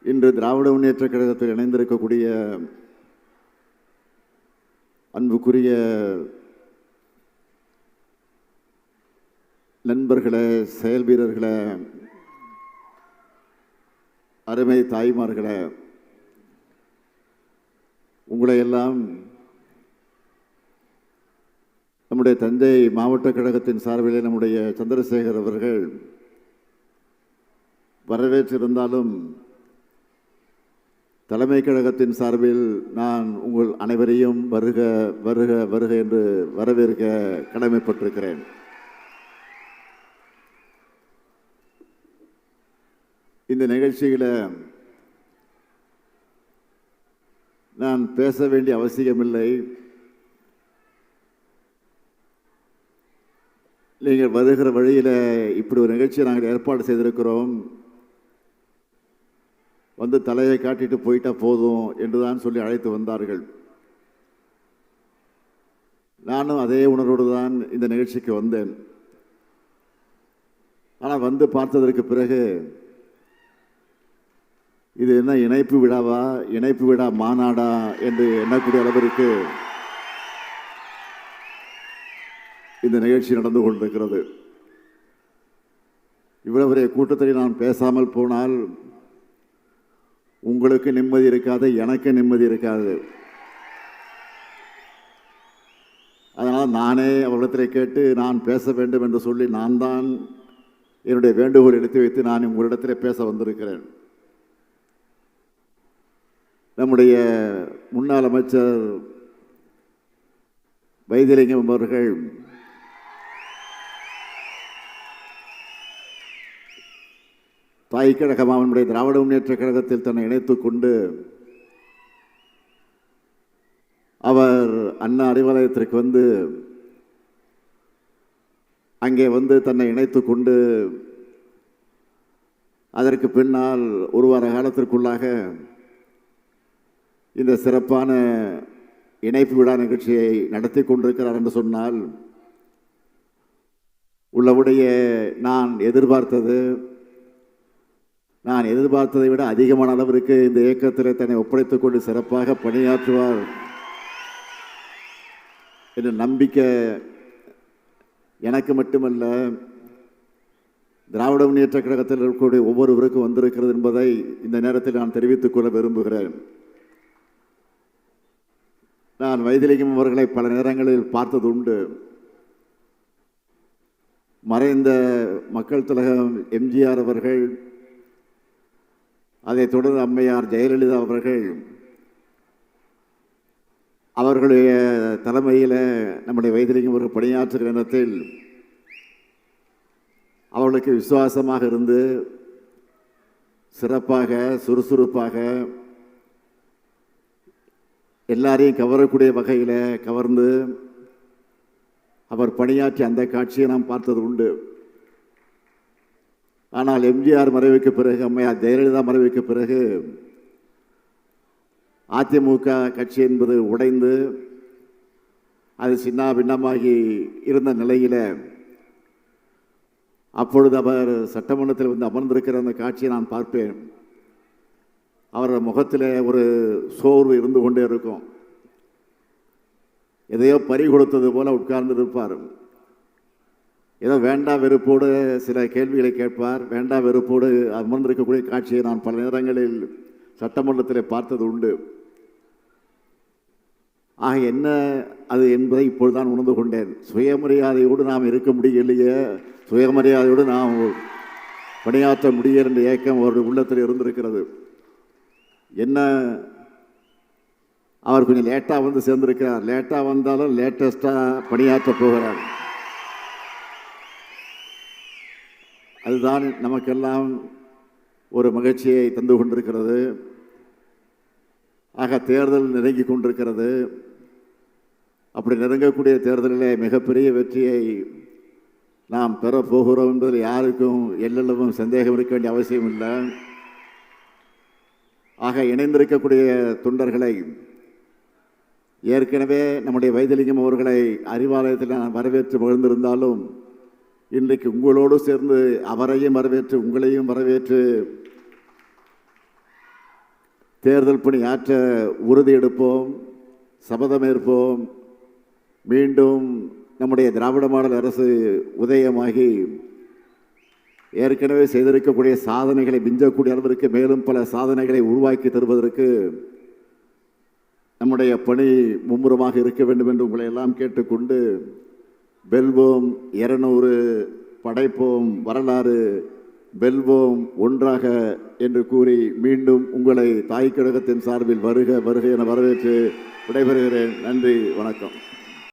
இன்று திராவிட முன்னேற்றக் கழகத்தில் இணைந்திருக்கக்கூடிய அன்புக்குரிய நண்பர்களே, செயல் வீரர்களே, அருமை தாய்மார்களே, உங்களை எல்லாம் நம்முடைய தஞ்சை மாவட்ட கழகத்தின் சார்பிலே நம்முடைய சந்திரசேகர் அவர்கள் வரவேற்றிருந்தாலும் தலைமை கழகத்தின் சார்பில் நான் உங்கள் அனைவரையும் வருக வருக வருக என்று வரவேற்க கடமைப்பட்டிருக்கிறேன். இந்த நிகழ்ச்சியில் நான் பேச வேண்டிய அவசியமில்லை. நீங்கள் வருகிற வழியில் இப்படி ஒரு நிகழ்ச்சியை நாங்கள் ஏற்பாடு செய்திருக்கிறோம், வந்து தலையை காட்டிட்டு போயிட்டா போதும் என்றுதான் சொல்லி அழைத்து வந்தார்கள். நானும் அதே உணர்வோடு தான் இந்த நிகழ்ச்சிக்கு வந்தேன். ஆனால் வந்து பார்த்ததற்கு பிறகு இது என்ன இணைப்பு விழாவா, இணைப்பு விழா மாநாடா என்று எண்ணக்கூடிய அளவிற்கு இந்த நிகழ்ச்சி நடந்து கொண்டிருக்கிறது. இவ்வளவு பெரிய கூட்டத்தில் நான் பேசாமல் போனால் உங்களுக்கு நிம்மதி இருக்காது, எனக்கு நிம்மதி இருக்காது. அதனால் நானே அவரிடத்தில் கேட்டு நான் பேச வேண்டும் என்று சொல்லி நான் தான் என்னுடைய வேண்டுகோள் எடுத்து வைத்து நான் உங்களிடத்தில் பேச வந்திருக்கிறேன். நம்முடைய முன்னாள் அமைச்சர் வைத்திலிங்கம் அவர்கள் தாய் கழகமாக நம்முடைய திராவிட முன்னேற்ற கழகத்தில் தன்னை இணைத்துக் கொண்டு அவர் அண்ணா அறிவாலயத்திற்கு வந்து அங்கே வந்து தன்னை இணைத்துக் கொண்டு அதற்கு பின்னால் ஒரு வார காலத்திற்குள்ளாக இந்த சிறப்பான இணைப்பு விழா நிகழ்ச்சியை நடத்தி கொண்டிருக்கிறார் என்று சொன்னால் உள்ளபடிய நான் எதிர்பார்த்ததை விட அதிகமான அளவிற்கு இந்த இயக்கத்தில் தன்னை ஒப்படைத்துக் கொண்டு சிறப்பாக பணியாற்றுவார் என்ற நம்பிக்கை எனக்கு மட்டுமல்ல, திராவிட முன்னேற்ற கழகத்தில் இருக்கக்கூடிய ஒவ்வொருவருக்கும் வந்திருக்கிறது என்பதை இந்த நேரத்தில் நான் தெரிவித்துக் கொள்ள விரும்புகிறேன். நான் வைத்திலிங்கம் அவர்களை பல நேரங்களில் பார்த்தது உண்டு. மறைந்த மக்கள் திலகம் எம்ஜிஆர் அவர்கள், அதைத் தொடர்ந்து அம்மையார் ஜெயலலிதா அவர்களுடைய தலைமையில் நம்முடைய வைத்திலிங்கம் அவர்கள் பணியாற்றுகிற இடத்தில் அவர்களுக்கு விசுவாசமாக இருந்து சிறப்பாக சுறுசுறுப்பாக எல்லாரையும் கவரக்கூடிய வகையில் கவர்ந்து அவர் பணியாற்றி அந்த காட்சியை நாம் பார்த்தது உண்டு. ஆனால் எம்ஜிஆர் மறைவுக்கு பிறகு, அம்மையார் ஜெயலலிதா மறைவுக்கு பிறகு அதிமுக கட்சி என்பது உடைந்து அது சின்ன பின்னமாகி இருந்த நிலையில் அப்பொழுது அவர் சட்டமன்றத்தில் வந்து அமர்ந்திருக்கிற அந்த காட்சியை நான் பார்ப்பேன். அவர் முகத்தில் ஒரு சோர்வு இருந்து கொண்டே இருக்கும். எதையோ பறி கொடுத்தது போல உட்கார்ந்து இருப்பார். ஏதோ வேண்டா வெறுப்போடு சில கேள்விகளை கேட்பார். வேண்டா வெறுப்போடு அமர்ந்திருக்கக்கூடிய காட்சியை நான் பல நேரங்களில் சட்டமன்றத்தில் பார்த்தது உண்டு. ஆக என்ன அது என்பதை இப்பொழுதுதான் உணர்ந்து கொண்டேன். சுயமரியாதையோடு நாம் இருக்க முடியலையே, சுயமரியாதையோடு நாம் பணியாற்ற முடிய என்ற ஏக்கம் அவருடைய உள்ளத்தில் இருந்திருக்கிறது. என்ன, அவர் கொஞ்சம் லேட்டாக வந்து சேர்ந்திருக்கிறார். லேட்டாக வந்தாலும் லேட்டஸ்டாக பணியாற்ற போகிறார். அதுதான் நமக்கெல்லாம் ஒரு மகிழ்ச்சியை தந்து கொண்டிருக்கிறது. ஆக தேர்தல் நெருங்கி கொண்டிருக்கிறது. அப்படி நெருங்கக்கூடிய தேர்தலிலே மிகப்பெரிய வெற்றியை நாம் பெறப்போகிறோம் என்பதில் யாருக்கும் எல்லளவும் சந்தேகம் இருக்க வேண்டிய அவசியம் இல்லை. ஆக இணைந்திருக்கக்கூடிய தொண்டர்களை, ஏற்கனவே நம்முடைய வைத்திலிங்கம் அவர்களை அறிவாலயத்தில் நான் வரவேற்று மகிழ்ந்திருந்தாலும் இன்றைக்கு உங்களோடு சேர்ந்து அவரையும் வரவேற்று உங்களையும் வரவேற்று தேர்தல் பணி ஆற்ற உறுதியெடுப்போம், சபதமேற்போம். மீண்டும் நம்முடைய திராவிட மாடல் அரசு உதயமாகி ஏற்கனவே செய்திருக்கக்கூடிய சாதனைகளை மிஞ்சக்கூடிய அளவிற்கு மேலும் பல சாதனைகளை உருவாக்கி தருவதற்கு நம்முடைய பணி மும்முரமாக இருக்க வேண்டும் என்று உங்களை எல்லாம் கேட்டுக்கொண்டு, வெல்வோம் 200, படைப்போம் வரலாறு, வெல்வோம் ஒன்றாக என்று கூறி மீண்டும் உங்களை தாய் கழகத்தின் சார்பில் வருக வருக என வரவேற்று விடைபெறுகிறேன். நன்றி, வணக்கம்.